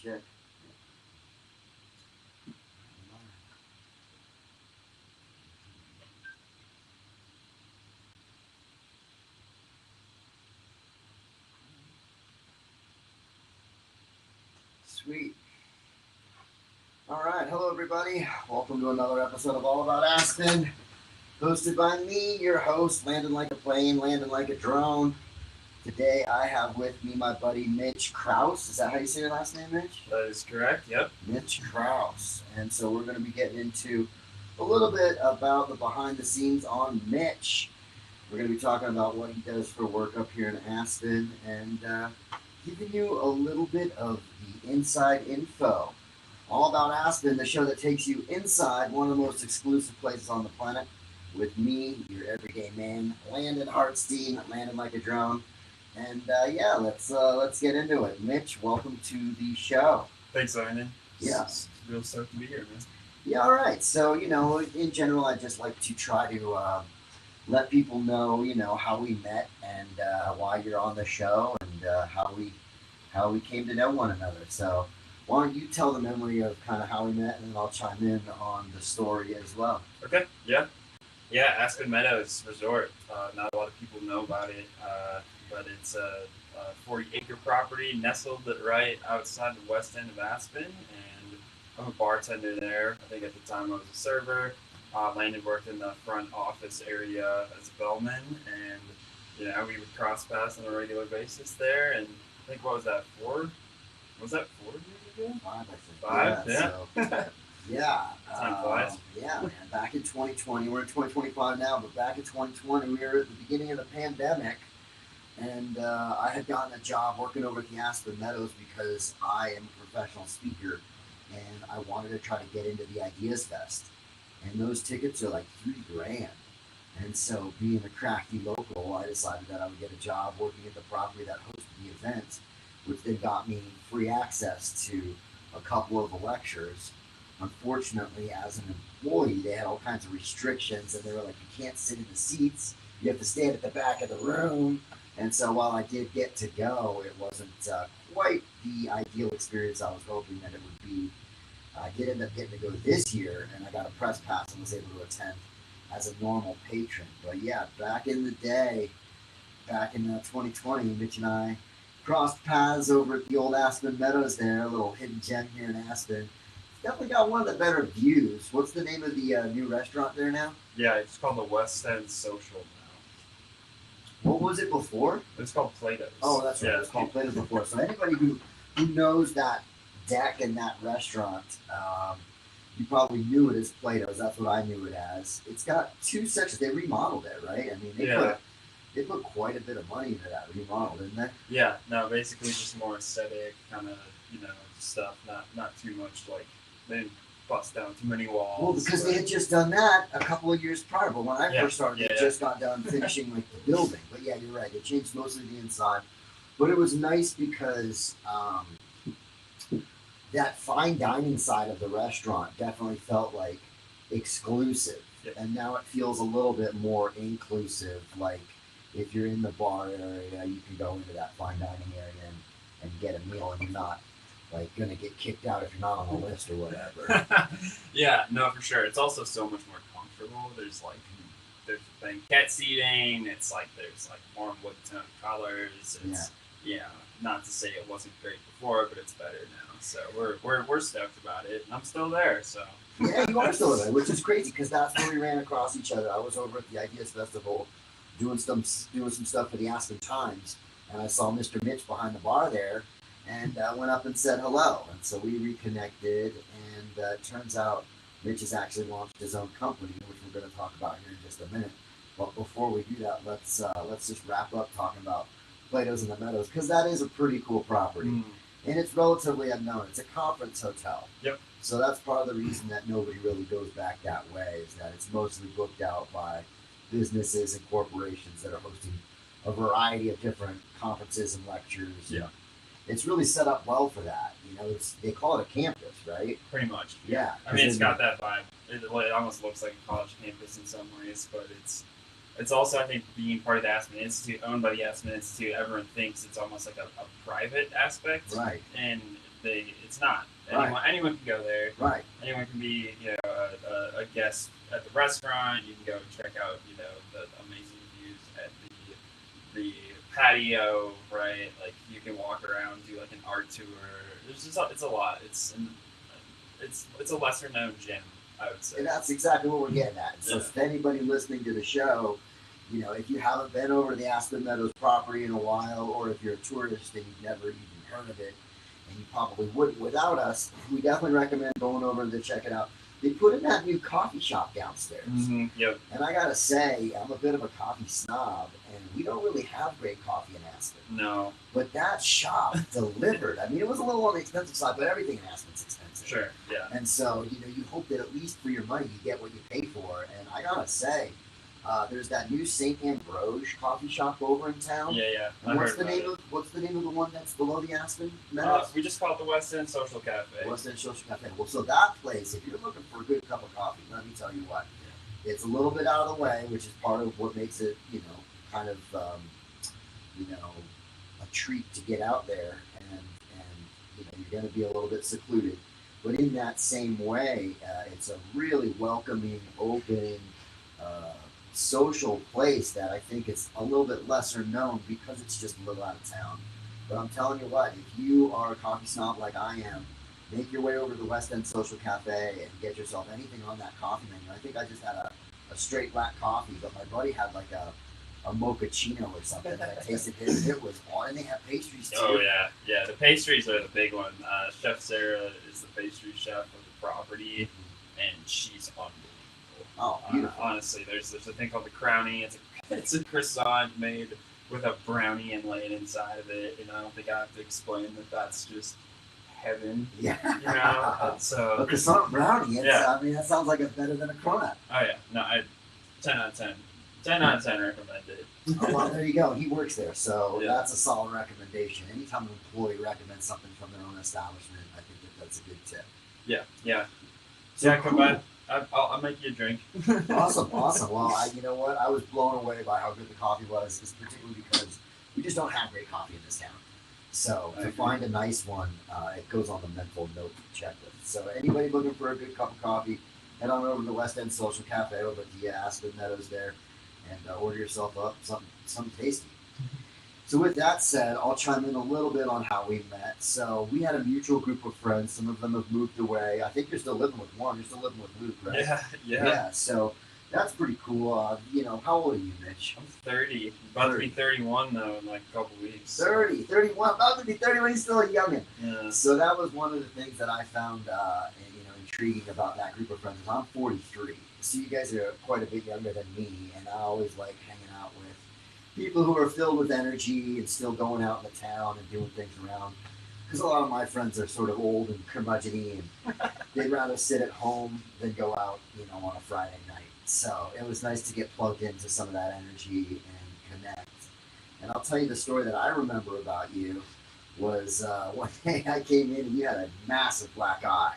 Check. Sweet. All right. Hello, everybody. Welcome to another episode of All About Aspen, hosted by me, your host, Landon Like a Plane, Landon Like a Drone. Today, I have with me my buddy Mitch Krause. Is that how you say your last name, Mitch? That is correct, yep. Mitch Krause. And so we're going to be getting into a little bit about the behind the scenes on Mitch. We're going to be talking about what he does for work up here in Aspen and giving you a little bit of the inside info. All About Aspen, the show that takes you inside one of the most exclusive places on the planet with me, your everyday man, Landon Hartstein, Landon Like a Drone. And yeah, let's get into it. Mitch, welcome to the show. Thanks, Landon. Yeah. It's real stoked to be here, man. Yeah, all right. So, in general, I just like to try to let people know, how we met and why you're on the show and how we came to know one another. So, why don't you tell the memory of kind of how we met, and then I'll chime in on the story as well. Okay, yeah. Yeah, Aspen Meadows Resort. Not a lot of people know about it, but it's a 40-acre property nestled right outside the west end of Aspen, and I'm a bartender there. I think at the time I was a server. Landon worked in the front office area as a bellman, and we would cross paths on a regular basis there. And I think, what was that, 4? Was that 4 years ago? 5, I think. 5, yeah. So, yeah. Time flies. Yeah, man. Back in 2020, we're in 2025 now, but back in 2020, we were at the beginning of the pandemic, and I had gotten a job working over at the Aspen Meadows because I am a professional speaker, and I wanted to try to get into the Ideas Fest. And those tickets are like $3,000. And so, being a crafty local, I decided that I would get a job working at the property that hosted the event, which then got me free access to a couple of the lectures. Unfortunately, as an employee, they had all kinds of restrictions, and they were like, you can't sit in the seats, you have to stand at the back of the room. And so, while I did get to go, it wasn't quite the ideal experience I was hoping that it would be. I did end up getting to go this year, and I got a press pass and was able to attend as a normal patron. But yeah, back in the day, back in 2020, Mitch and I crossed paths over at the old Aspen Meadows there, a little hidden gem here in Aspen. It's definitely got one of the better views. What's the name of the new restaurant there now? Yeah, it's called the West End Social now. What was it before? It's called Plato's. Oh, that's right. Yeah, It was called Plato's before. So anybody who knows that deck and that restaurant, you probably knew it as Plato's. That's what I knew it as. It's got 2 sections. They remodeled it, right? I mean, they put quite a bit of money into that remodel, didn't they? Yeah, no, basically just more aesthetic kind of, stuff. Not too much like they didn't bust down too many walls. Well, because they had just done that a couple of years prior. But when I first started, they just got done finishing like the building. But yeah, you're right. They changed mostly the inside. But it was nice because that fine dining side of the restaurant definitely felt like exclusive. Yep. And now it feels a little bit more inclusive. Like if you're in the bar area, you can go into that fine dining area and get a meal, and you're not like gonna get kicked out if you're not on the list or whatever. Yeah, no, for sure. It's also so much more comfortable. There's banquette seating. It's like there's like warm wood tone colors. It's not to say it wasn't great before, but it's better now. So we're stoked about it, and I'm still there. So yeah, you are still there, which is crazy because that's where we ran across each other. I was over at the Ideas Festival doing some stuff for the Aspen Times, and I saw Mr. Mitch behind the bar there, and went up and said hello. And so we reconnected, and it turns out Mitch has actually launched his own company, which we're going to talk about here in just a minute. But before we do that, let's just wrap up talking about Plato's in the Meadows, because that is a pretty cool property. And it's relatively unknown. It's a conference hotel. Yep. So that's part of the reason that nobody really goes back that way, is that it's mostly booked out by businesses and corporations that are hosting a variety of different conferences and lectures. Yeah. It's really set up well for that. They call it a campus, right? Pretty much. Yeah. I mean, it's got that vibe. It almost looks like a college campus in some ways, but it's also, I think, being part of the Aspen Institute, owned by the Aspen Institute, everyone thinks it's almost like a private aspect. Right. And it's not. Right. Anyone can go there. Right. Anyone can be, a guest at the restaurant. You can go check out, the amazing views at the patio, right? Like you can walk around, do like an art tour. It's a lot. It's a lesser known gym, I would say. And that's exactly what we're getting at. So if anybody listening to the show, if you haven't been over to the Aspen Meadows property in a while, or if you're a tourist and you've never even heard of it, and you probably wouldn't without us, we definitely recommend going over to check it out. They put in that new coffee shop downstairs. Mm-hmm. Yep. And I gotta say, I'm a bit of a coffee snob, and we don't really have great coffee in Aspen. No. But that shop delivered. I mean, it was a little on the expensive side, but everything in Aspen's expensive. Sure, yeah. And so, you hope that at least for your money, you get what you pay for. And I gotta say, there's that new St. Ambrose coffee shop over in town. Yeah. And what's the name of the one that's below the Aspen Meadows? We just call it the West End Social Cafe. West End Social Cafe. Well, so that place, if you're looking for a good cup of coffee, let me tell you what, it's a little bit out of the way, which is part of what makes it, kind of, a treat to get out there, and you're going to be a little bit secluded. But in that same way, it's a really welcoming, open, social place that I think it's a little bit lesser known because it's just a little out of town. But I'm telling you what, if you are a coffee snob like I am, make your way over to the West End Social Cafe and get yourself anything on that coffee menu. I think I just had a straight black coffee, but my buddy had like a mochaccino or something that I tasted his. It was on, and they have pastries too. Oh yeah. The pastries are the big one. Chef Sarah is the pastry chef of the property, and she's unbelievable. Oh, beautiful. Honestly, there's a thing called the crownie. It's a croissant made with a brownie inlaid inside of it, and I don't think I have to explain that that's just heaven. Yeah. So a croissant brownie. I mean, that sounds like it's better than a cronut. Oh yeah. No, 10 out of 10. 10 out of 10 recommended. Oh, well, there you go. He works there, so that's a solid recommendation. Anytime an employee recommends something from their own establishment, I think that's a good tip. Yeah. So come by. I'll make you a drink. Awesome. Well, you know what? I was blown away by how good the coffee was, particularly because we just don't have great coffee in this town. So to find a nice one, it goes on the mental note checklist. So anybody looking for a good cup of coffee, head on over to the West End Social Cafe over at the Aspen Meadows there, and order yourself up something tasty. So with that said, I'll chime in a little bit on how we met. So we had a mutual group of friends. Some of them have moved away. I think you're still living with one. You're still living with Luke, right? Yeah. So that's pretty cool. How old are you, Mitch? I'm 30. About to be 31 though in like a couple weeks. 31. About to be 31. He's still a youngin'. Yeah. So that was one of the things that I found, intriguing about that group of friends. I'm 43. So you guys are quite a bit younger than me, and I always like hanging out with people who are filled with energy and still going out in the town and doing things around. Because a lot of my friends are sort of old and curmudgeon-y, and they'd rather sit at home than go out, on a Friday night. So it was nice to get plugged into some of that energy and connect. And I'll tell you the story that I remember about you was one day I came in and you had a massive black eye.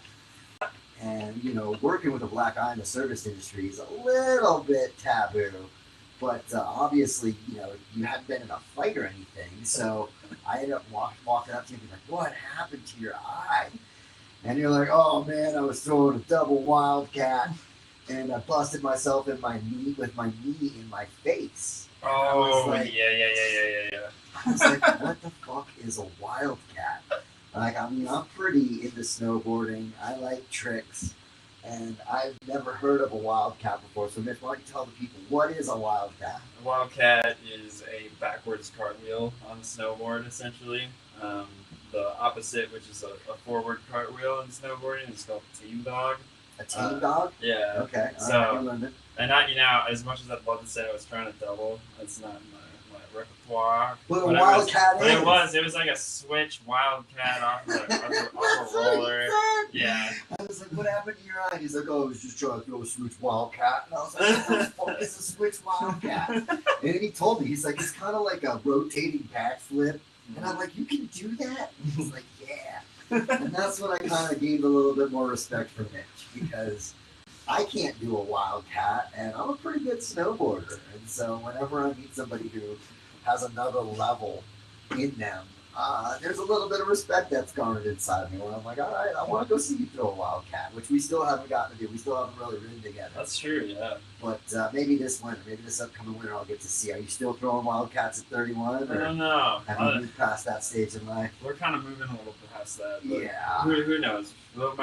And, working with a black eye in the service industry is a little bit taboo. But obviously, you hadn't been in a fight or anything. So I ended up walking up to you and being like, what happened to your eye? And you're like, oh, man, I was throwing a double wildcat. And I busted myself with my knee in my face. Oh, like, yeah. I was like, what the fuck is a wildcat? Like, I'm pretty into snowboarding. I like tricks. And I've never heard of a wildcat before. So, Mitch, why don't you tell the people, what is a wildcat? A wildcat is a backwards cartwheel on a snowboard, essentially. The opposite, which is a forward cartwheel in snowboarding, is called team dog. A team dog? Yeah. Okay. So, and as much as I'd love to say I was trying to double, that's not my repertoire. But a wildcat is. But it was like a switch wildcat off a roller. Yeah. I was like, what happened to your eye? He's like, oh, I was just trying to throw a switch wildcat. And I was like, what the fuck is a switch wildcat? And then he told me, he's like, it's kind of like a rotating backflip. And I'm like, you can do that? And he's like, yeah. And that's when I kind of gained a little bit more respect for Mitch, because I can't do a wildcat, and I'm a pretty good snowboarder. And so whenever I meet somebody who has another level in them, there's a little bit of respect that's garnered inside me where I'm like, all right, I want to go see you throw a wildcat, which we still haven't gotten to do. We still haven't really ridden together. That's true, yeah. But maybe this winter, maybe this upcoming winter, I'll get to see. Are you still throwing wildcats at 31? I Or don't know. have you moved past that stage in life? We're kind of moving a little past that. But Yeah. Who knows? There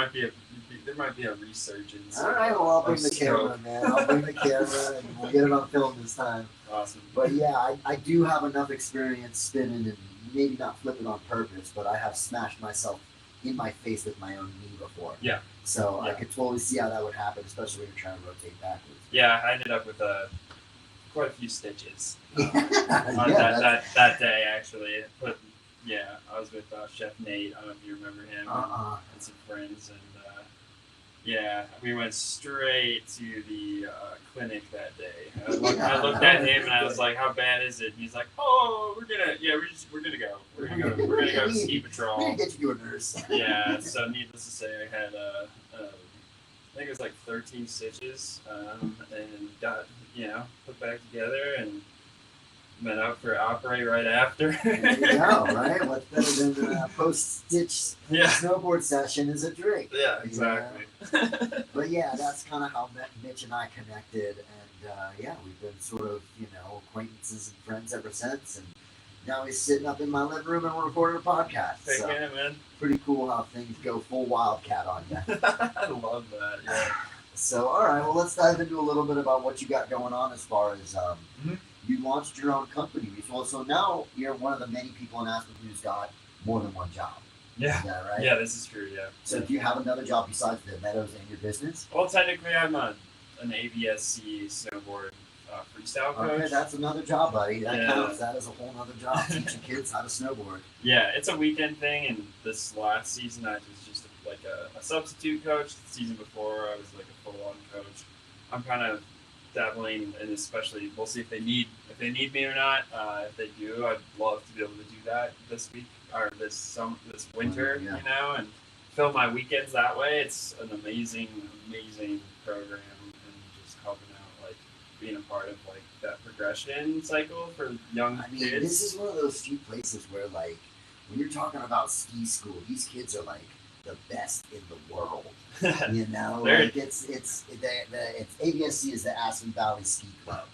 might be a resurgence. All right, well, I'll bring the camera, man. I'll bring the camera, and we'll get it on film this time. Awesome. But yeah, I do have enough experience spinning, and maybe not flipping on purpose, but I have smashed myself in my face with my own knee before. Yeah. So Yeah. I could totally see how that would happen, especially when you're trying to rotate backwards. Yeah, I ended up with quite a few stitches on Yeah, that day, actually. But yeah, I was with Chef Nate. I don't know if you remember him. And some friends, and yeah, we went straight to the clinic that day. I looked at him and I was like, "How bad is it?" And he's like, "Oh, we're gonna go ski patrol." We're gonna get you to a nurse. Yeah, so needless to say, I had I think it was like 13 stitches, and got put back together and went out for operate right after. There you go, right? What's better than a post-stitch snowboard session is a drink. Yeah, exactly. But yeah, that's kind of how Mitch and I connected, and yeah, we've been sort of acquaintances and friends ever since. And now he's sitting up in my living room and we're recording a podcast. Take care, man. Pretty cool how things go full wildcat on you. I love that. Yeah. So all right, well, let's dive into a little bit about what you got going on as far as you launched your own company. So now you're one of the many people in Aspen who's got more than one job. Yeah. Is that right? Yeah, this is true. Yeah. So do you have another job besides the Meadows and your business? Well, technically, I'm an ABSC snowboard freestyle coach. Okay, that's another job, buddy. That Yeah. counts. That is a whole other job, teaching kids how to snowboard. Yeah, it's a weekend thing, and this last season I was just like a substitute coach. The season before I was like a full-on coach. I'm kind of dabbling, and especially we'll see if they need me or not. If they do, I'd love to be able to do that this week or this winter, Yeah. and fill my weekends that way. It's an amazing program, and just helping out, like being a part of like that progression cycle for young kids. This is one of those few places where, like, when you're talking about ski school, these kids are like the best in the world. Like it's ABSC is the Aspen Valley Ski Club,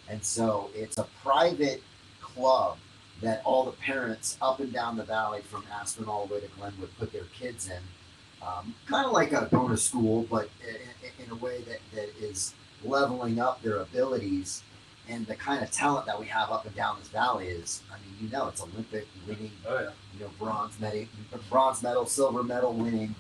and so it's a private club that all the parents up and down the valley from Aspen all the way to Glenwood put their kids in, kind of like a going to school, but in a way that is leveling up their abilities. And the kind of talent that we have up and down this valley is, it's Olympic winning, bronze medal, silver medal winning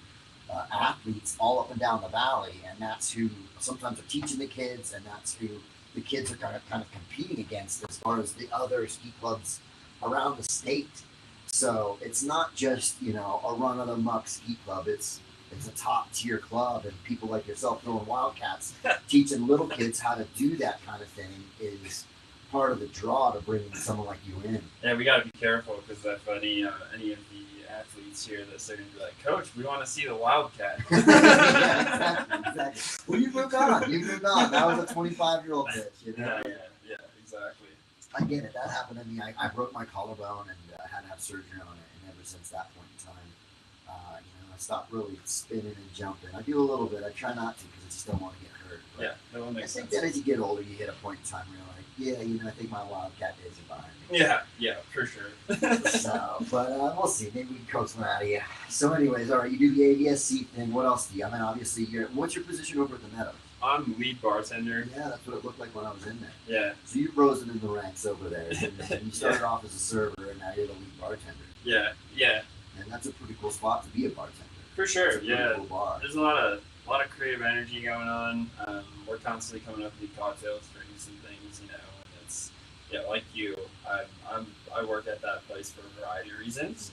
athletes all up and down the valley, and that's who sometimes are teaching the kids, and that's who the kids are kind of competing against as far as the other ski clubs around the state. So it's not just a run of the muck ski club. It's a top tier club, and people like yourself throwing wildcats, teaching little kids how to do that kind of thing is part of the draw to bringing someone like you in. Yeah, we got to be careful because if any of the athletes hear this, they're gonna be like, "Coach, we want to see the wildcat." Yeah, exactly. Well, you moved on. That was a 25-year-old bitch. Yeah, exactly. I get it. That happened to me. I broke my collarbone and had to have surgery on it, and ever since that point in time, I stopped really spinning and jumping. I do a little bit. I try not to because I just don't want to get hurt. But yeah, that one makes sense. I think that as you get older, you hit a point in time where you're like, I think my wildcat days are behind me. Yeah, for sure. But we'll see. Maybe we can coax one out of you. So, anyways, all right. You do the ABSC thing. What else do you? Obviously, what's your position over at the Meadows? I'm lead bartender. Yeah, that's what it looked like when I was in there. Yeah. So you've risen in the ranks over there. And you started off as a server, and now you're the lead bartender. Yeah. And that's a pretty cool spot to be a bartender. For sure, yeah. Cool bar. There's a lot of creative energy going on. We're constantly coming up with new cocktails, drinks, and things. And it's like you. I work at that place for a variety of reasons.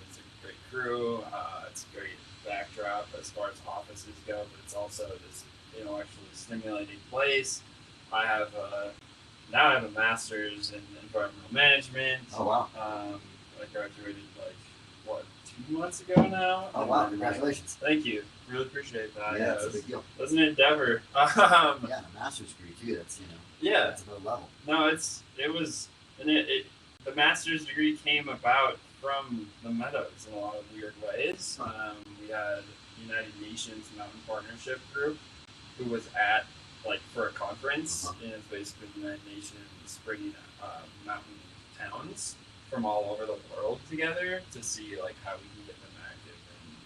It's a great crew. It's a great backdrop as far as offices go, but it's also this intellectually stimulating place. I have a master's in environmental management. Oh wow. I graduated 2 2 months ago now. Oh wow! Congratulations. Thank you. Really appreciate that. Yeah, it's a big deal. It was an endeavor. Yeah, and a master's degree too. That's Yeah. That's another level. No, it was, and the master's degree came about from the Meadows in a lot of weird ways. We had United Nations Mountain Partnership Group, who was at for a conference, and it's basically the United Nations bringing mountain towns from all over the world together to see how we can get them active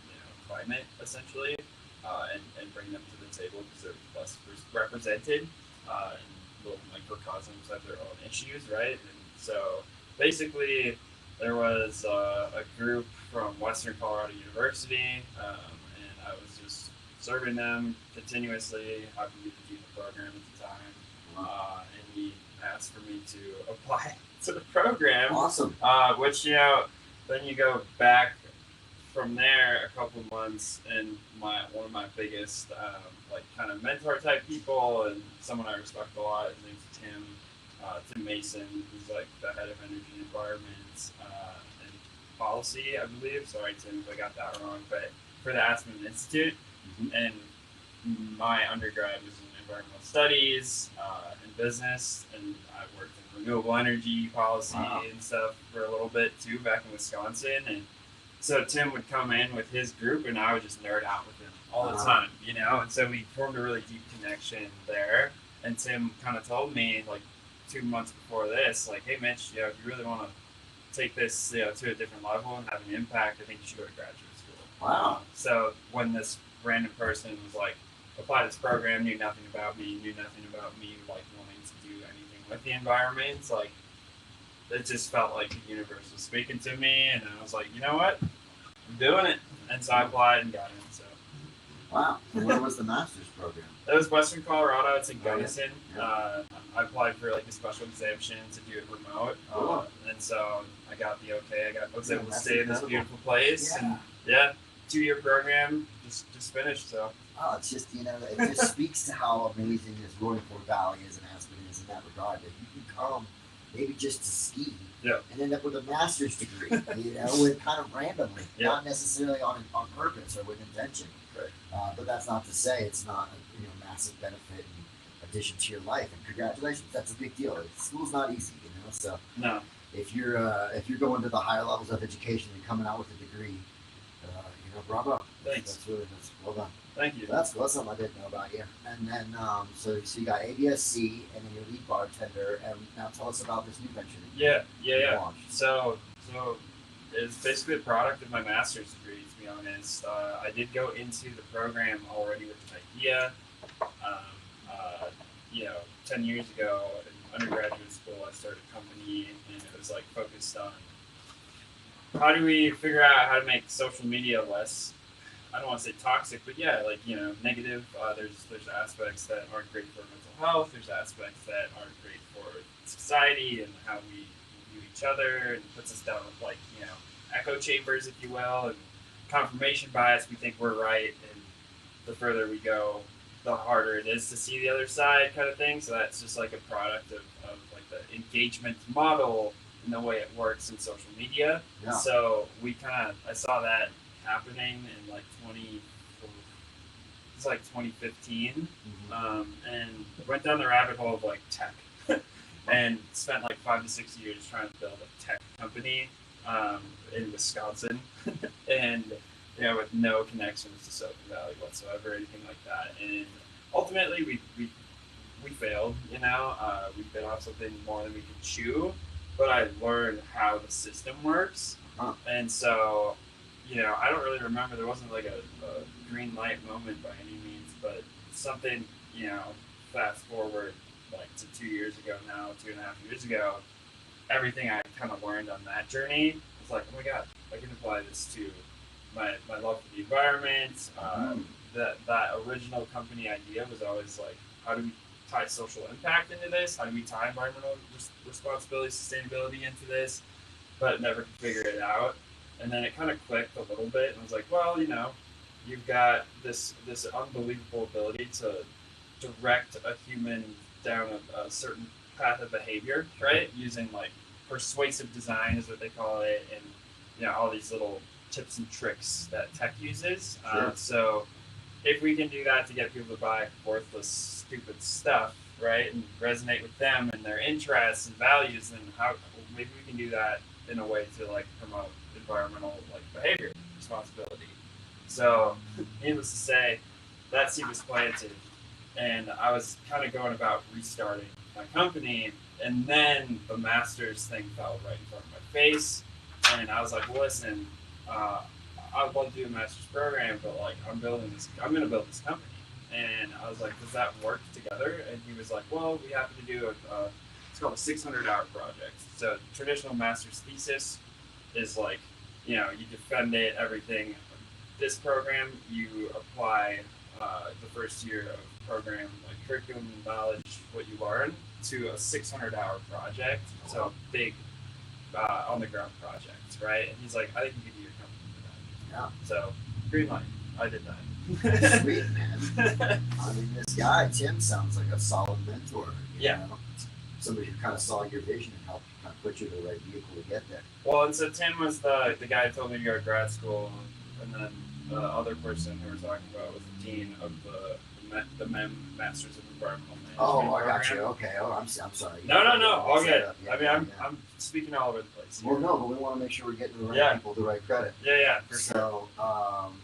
in climate essentially, and bring them to the table because they're less represented, and little microcosms have their own issues, right? And so basically there was a group from Western Colorado University, and I was just serving them continuously. I believe the program at the time, and he asked for me to apply to the program. Awesome. Which then you go back from there a couple months, and one of my biggest kind of mentor type people, and someone I respect a lot. His name's Tim Mason. He's the head of energy and environment and policy, I believe. Sorry, Tim, if I got that wrong. But for the Aspen Institute, and my undergrad was in environmental studies and business, and I worked in renewable energy policy and stuff for a little bit too back in Wisconsin. And so Tim would come in with his group, and I would just nerd out with him all the time, and so we formed a really deep connection there. And Tim kind of told me 2 months before this, hey Mitch, if you really want to take this to a different level and have an impact, I think you should go to graduate school. Wow. So when this random person was apply to this program, knew nothing about me wanting to do anything with the environment, it just felt like the universe was speaking to me, and I was like, you know what, I'm doing it. And so I applied and got in. So. Wow. And where was the master's program? That was Western Colorado. It's in Gunnison. Yeah. I applied for a special exemption to do it remote, and so I got the okay. I was able to stay in this beautiful place, and 2-year program just finished. So. Oh, it's just it just speaks to how amazing this Roaring Fork Valley is and Aspen is in that regard. That you can come maybe just to ski, and end up with a master's degree, with kind of randomly, not necessarily on purpose or with intention. Right. But that's not to say it's not a massive benefit and addition to your life. And congratulations, that's a big deal. School's not easy, So no, if you're going to the higher levels of education and coming out with a degree, bravo. Thanks. That's well done. Thank you. That's something I didn't know about you. And then so you got ABSC and then your lead bartender. And now tell us about this new venture. Yeah. So it's basically a product of my master's degree, to be honest. I did go into the program already with an idea. 10 years ago in undergraduate school, I started a company, and it was focused on how do we figure out how to make social media less, I don't want to say toxic, but negative. There's aspects that aren't great for mental health. There's aspects that aren't great for society and how we view each other, and puts us down with echo chambers, if you will, and confirmation bias. We think we're right, and the further we go, the harder it is to see the other side, kind of thing. So that's just a product of the engagement model and the way it works in social media. Yeah. So I saw that happening in 2015, and went down the rabbit hole of tech, and spent 5 to 6 years trying to build a tech company in Wisconsin, and with no connections to Silicon Valley whatsoever, or anything like that. And ultimately, we failed. We bit off something more than we could chew. But I learned how the system works, and so I don't really remember. There wasn't a green light moment by any means, but something fast forward to 2 years ago now, 2.5 years ago, everything I kind of learned on that journey was oh my god, I can apply this to my love for the environment. That original company idea was always how do we tie social impact into this? How do we tie environmental responsibility, sustainability into this? But never could figure it out. And then it kind of clicked a little bit, and I was like, well, you've got this unbelievable ability to direct a human down a certain path of behavior, right? Using persuasive design is what they call it, and all these little tips and tricks that tech uses. Sure. So if we can do that to get people to buy worthless, stupid stuff, right, and resonate with them and their interests and values, then how maybe we can do that in a way to like promote environmental like behavior, responsibility. So, needless to say, that seed was planted, and I was kind of going about restarting my company, and then the master's thing fell right in front of my face, and I was like, listen, I would love to do a master's program, but like I'm going to build this company. And I was like, does that work together? And he was like, well, we happen to do it's called a 600-hour project. So traditional master's thesis is like, you defend it, everything. This program, you apply the first year of program, like curriculum, knowledge, what you learn, to a 600-hour project. So big on-the-ground project, right? And he's like, I think you could do your company for that. Yeah. So green light, I did that. Sweet, man. I mean, this guy, Tim, sounds like a solid mentor. You know? Somebody who kind of saw your vision and helped kind of put you in the right vehicle to get there. Well, and so Tim was the guy who told me to go to grad school, and then the other person who we're talking about was the dean of the Masters of Environmental Management. Oh, I got program. you. Okay. Oh, I'm sorry. No. All good. Yeah, I mean, I'm speaking all over the place. Well, no, but we want to make sure we're getting the right people the right credit. Yeah, for sure.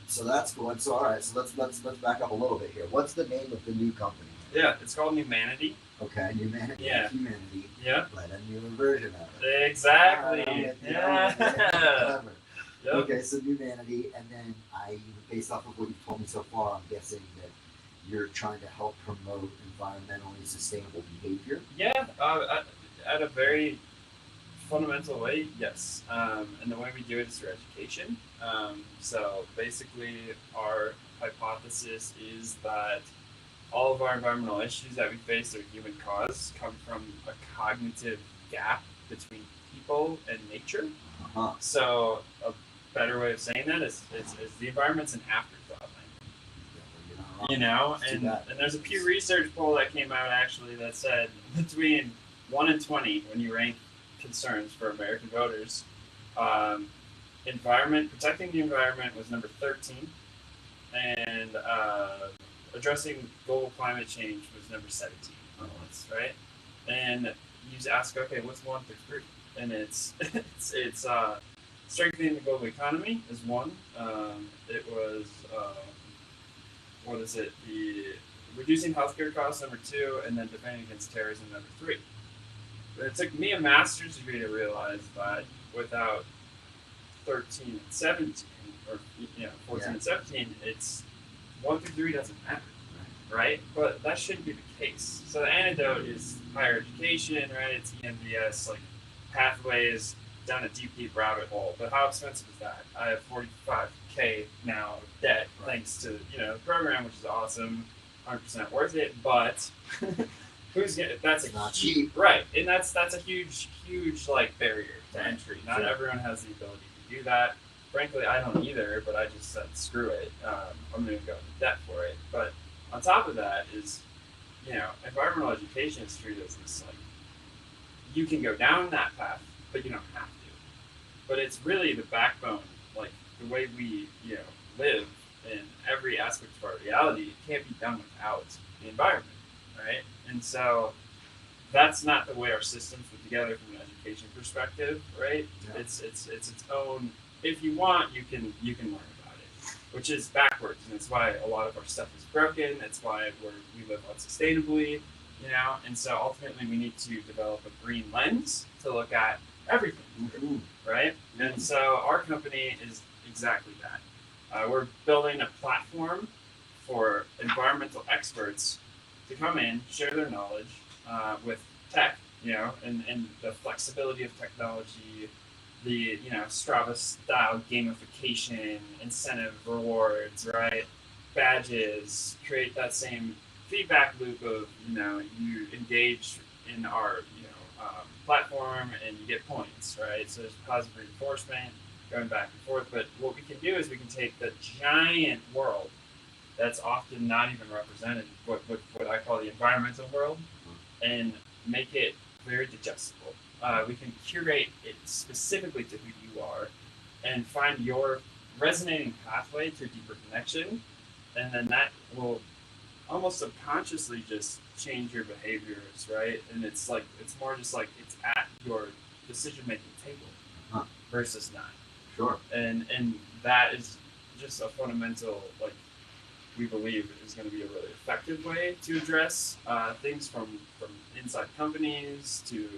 So that's cool. And so, all right. So let's back up a little bit here. What's the name of the new company? Yeah, it's called Humanity. Okay, Humanity. Yeah. Humanity. Yeah. But a newer version of it. Exactly. Yeah. Yep. Okay, so Humanity, and then based off of what you've told me so far, I'm guessing that you're trying to help promote environmentally sustainable behavior. Yeah, at a very fundamental way, yes. And the way we do it is through education. So basically, our hypothesis is that all of our environmental issues that we face are human caused, come from a cognitive gap between people and nature. Uh-huh. So a better way of saying that is the environment's an afterthought. And there's a Pew Research poll that came out actually that said between 1 and 20, when you rank concerns for American voters, protecting the environment was number 13, and addressing global climate change was number 17 on the list, right? And you ask, okay, what's 1 through 3? And it's strengthening the global economy is 1. It was what is it? The reducing healthcare costs, number 2, and then defending against terrorism, number 3. But it took me a master's degree to realize that without 13 and 17, or 14 and 17, it's 1 through 3 doesn't matter, right? But that shouldn't be the case. So the antidote is higher education, right? It's EMBS, like pathways down a deep rabbit hole. But how expensive is that? I have $45K now of debt thanks to the program, which is awesome, 100% worth it. But that's not cheap, right? And that's a huge like barrier to entry. Not everyone has the ability to do that. Frankly, I don't either. But I just said screw it. I'm going to go into debt for it. But on top of that is, environmental education is treated as this like you can go down that path, but you don't have to. But it's really the backbone, like the way we, live in every aspect of our reality. It can't be done without the environment, right? And so that's not the way our systems put together from an education perspective, right? Yeah. It's its own. If you want, you can learn about it, which is backwards, and it's why a lot of our stuff is broken. It's why we live unsustainably, And so ultimately, we need to develop a green lens to look at everything, right? And so our company is exactly that. We're building a platform for environmental experts to come in, share their knowledge with tech, and the flexibility of technology, the Strava style gamification, incentive rewards, right? Badges, create that same feedback loop of you engage in our platform and you get points, right? So there's positive reinforcement going back and forth. But what we can do is we can take the giant world that's often not even represented, what I call the environmental world, and make it very digestible. We can curate it specifically to who you are and find your resonating pathway to a deeper connection, and then that will almost subconsciously just change your behaviors, right? And it's more just like it's at your decision making table versus not. Sure. And that is just a fundamental, like, we believe is going to be a really effective way to address things from inside companies to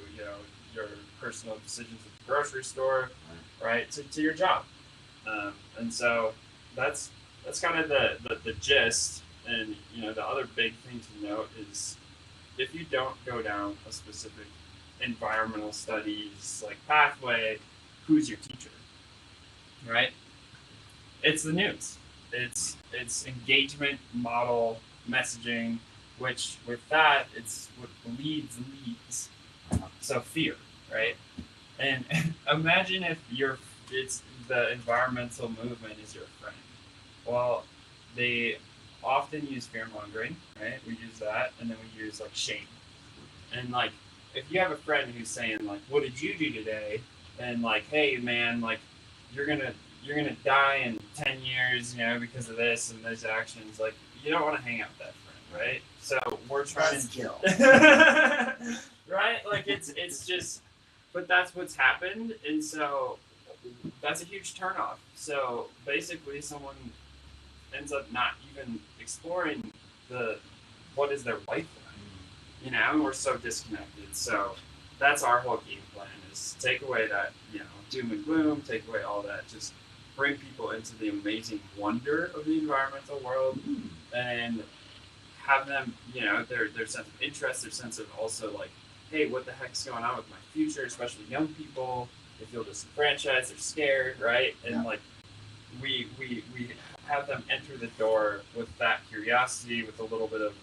your personal decisions at the grocery store, right, to your job. And so that's kind of the gist. And the other big thing to note is if you don't go down a specific environmental studies like pathway, who's your teacher, right? It's the news. It's engagement model messaging, which with that it's what leads. So fear, right? And imagine if it's the environmental movement is your friend. Well, they often use fear mongering, right? We use that, and then we use like shame. And like if you have a friend who's saying like, "What did you do today?" and like, "Hey man, like you're gonna die in 10 years, because of this and those actions," like you don't want to hang out with that friend, right? So we're trying to kill. Right? Like it's just, but that's what's happened, and so that's a huge turnoff. So basically, someone ends up not even exploring what is their lifeline, and we're so disconnected. So that's our whole game plan: is take away that doom and gloom, take away all that, just bring people into the amazing wonder of the environmental world, and have them, their sense of interest, their sense of also like, hey, what the heck's going on with my future, especially young people. They feel disenfranchised, they're scared, right? And like we have them enter the door with that curiosity, with a little bit of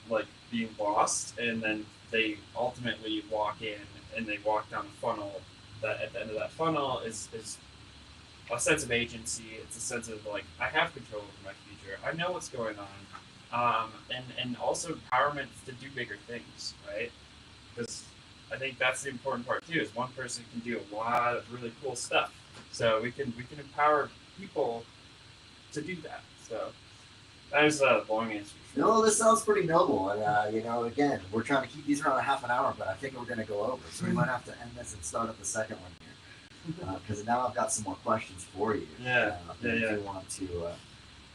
like being lost, and then they ultimately walk in and they walk down a funnel that at the end of that funnel is a sense of agency. It's a sense of like, I have control over my future, I know what's going on, and also empowerment to do bigger things, right? Because I think that's the important part too, is one person can do a lot of really cool stuff, so we can empower people to do that. So that is a long answer. No, this sounds pretty noble, and again, we're trying to keep these around a half an hour, but I think we're going to go over, so we might have to end this and start up the second one here, because now I've got some more questions for you. If you want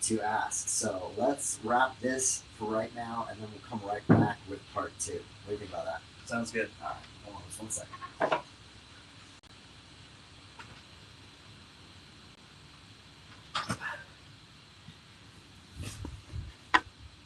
to ask. So let's wrap this for right now, and then we'll come right back with part 2. What do you think about that? Sounds good. All right, hold on just 1 second.